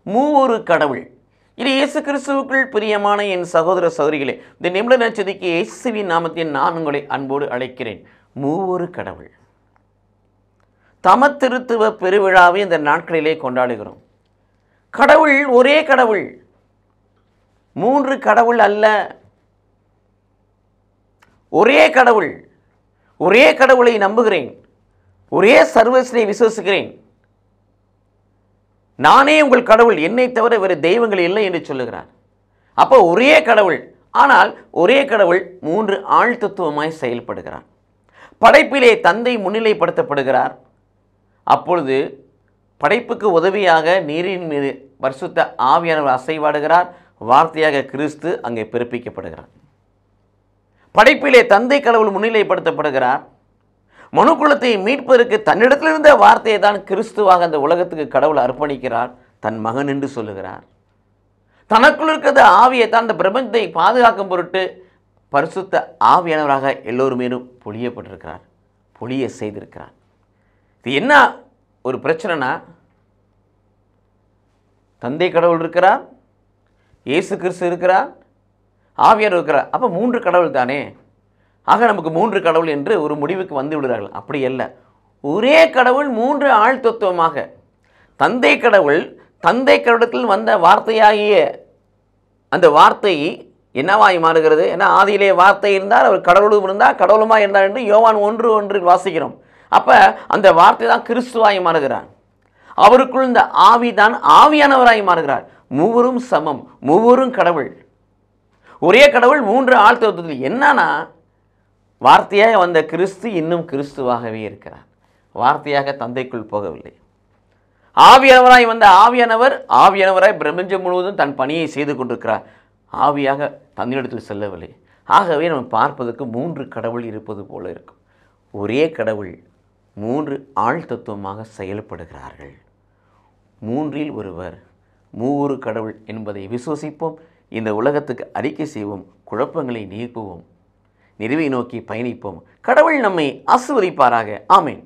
மூவொரு கடவுள். இது இயேசு கிறிஸ்துவுக்குள் பிரியமான என் சகோதர சகோதரிகளே, இந்த நிமிட நற்செய்திக்கு இயேசுவின் நாமத்தில் நான் உங்களை அன்போடு அழைக்கிறேன். மூவொரு கடவுள். தமத்திருத்துவ பெருவிழாவை இந்த நாட்களிலே கொண்டாடுகிறோம். கடவுள் ஒரே கடவுள், மூன்று கடவுள் அல்ல. ஒரே கடவுள். ஒரே கடவுளை நம்புகிறேன், ஒரே சர்வஸ்வரை விசுவசிக்கிறேன். நானே உங்கள் கடவுள், என்னை தவிர வேறு தெய்வங்கள் இல்லை என்று சொல்லுகிறார். அப்போ ஒரே கடவுள், ஆனால் ஒரே கடவுள் மூன்று ஆழ்தத்துவமாய் செயல்படுகிறார். படைப்பிலே தந்தை முன்னிலைப்படுத்தப்படுகிறார். அப்பொழுது படைப்புக்கு உதவியாக நீரின் மீது பரிசுத்த ஆவியானவர் அசைவாடுகிறார். வார்த்தையாக கிறிஸ்து அங்கே பிறப்பிக்கப்படுகிறார். படைப்பிலே தந்தை கடவுள் முன்னிலைப்படுத்தப்படுகிறார். மனுக்குலத்தை மீட்பதற்கு தன்னிடத்திலிருந்த வார்த்தையை தான் கிறிஸ்துவாக அந்த உலகத்துக்கு கடவுள் அர்ப்பணிக்கிறார். தன் மகன் என்று சொல்லுகிறார். தனக்குள் இருக்கிற ஆவியை தான் அந்த பிரபஞ்சத்தை பாதுகாக்கும் பொருட்டு பரிசுத்த ஆவியானவராக எல்லோருமேலும் பொழியப்பட்டிருக்கிறார், பொழிய செய்திருக்கிறார். இது என்ன ஒரு பிரச்சனைனா, தந்தை கடவுள் இருக்கிறார், இயேசு கிறிஸ்து இருக்கிறார், ஆவியானவர் இருக்கிறார். அப்போ மூன்று கடவுள் தானே, ஆக நமக்கு மூன்று கடவுள் என்று ஒரு முடிவுக்கு வந்து விடுகிறார்கள். அப்படி அல்ல, ஒரே கடவுள் மூன்று ஆழ்தத்துவமாக. தந்தை கடவுள், தந்தை கடவுளத்தில் வந்த வார்த்தையாகிய அந்த வார்த்தை என்னவாய் மாறுகிறது? ஏன்னா ஆதியிலே வார்த்தை இருந்தார், அவர் கடவுளும் இருந்தார், கடவுளுமாய் இருந்தார் என்று யோவான் 1:1 வாசிக்கிறோம். அப்போ அந்த வார்த்தை தான் கிறிஸ்துவாய் மாறுகிறார். அவருக்குள் இந்த ஆவி தான் ஆவியானவராய் மாறுகிறார். மூவரும் சமம், மூவரும் கடவுள். ஒரே கடவுள் மூன்று ஆழ்தத்துவத்தில். என்னன்னா, வார்த்தையாக வந்த கிறிஸ்து இன்னும் கிறிஸ்துவாகவே இருக்கிறார். வார்த்தையாக தந்தைக்குள் போகவில்லை. ஆவியானவராய் வந்த ஆவியானவராய் பிரபஞ்சம் முழுவதும் தன் பணியை செய்து கொண்டிருக்கிறார். ஆவியாக தந்தையிடத்தில் செல்லவில்லை. ஆகவே நம்ம பார்ப்பதற்கு மூன்று கடவுள் இருப்பது போல இருக்கும். ஒரே கடவுள் மூன்று ஆழ்தத்துவமாக செயல்படுகிறார்கள். மூன்றில் ஒருவர், மூவொரு கடவுள் என்பதை விசுவசிப்போம். இந்த உலகத்துக்கு அறிக்கை செய்வோம், குழப்பங்களை நீக்குவோம், நிறைவை நோக்கி பயணிப்போம். கடவுள் நம்மை ஆசீர்வதிப்பாராக. ஆமென்.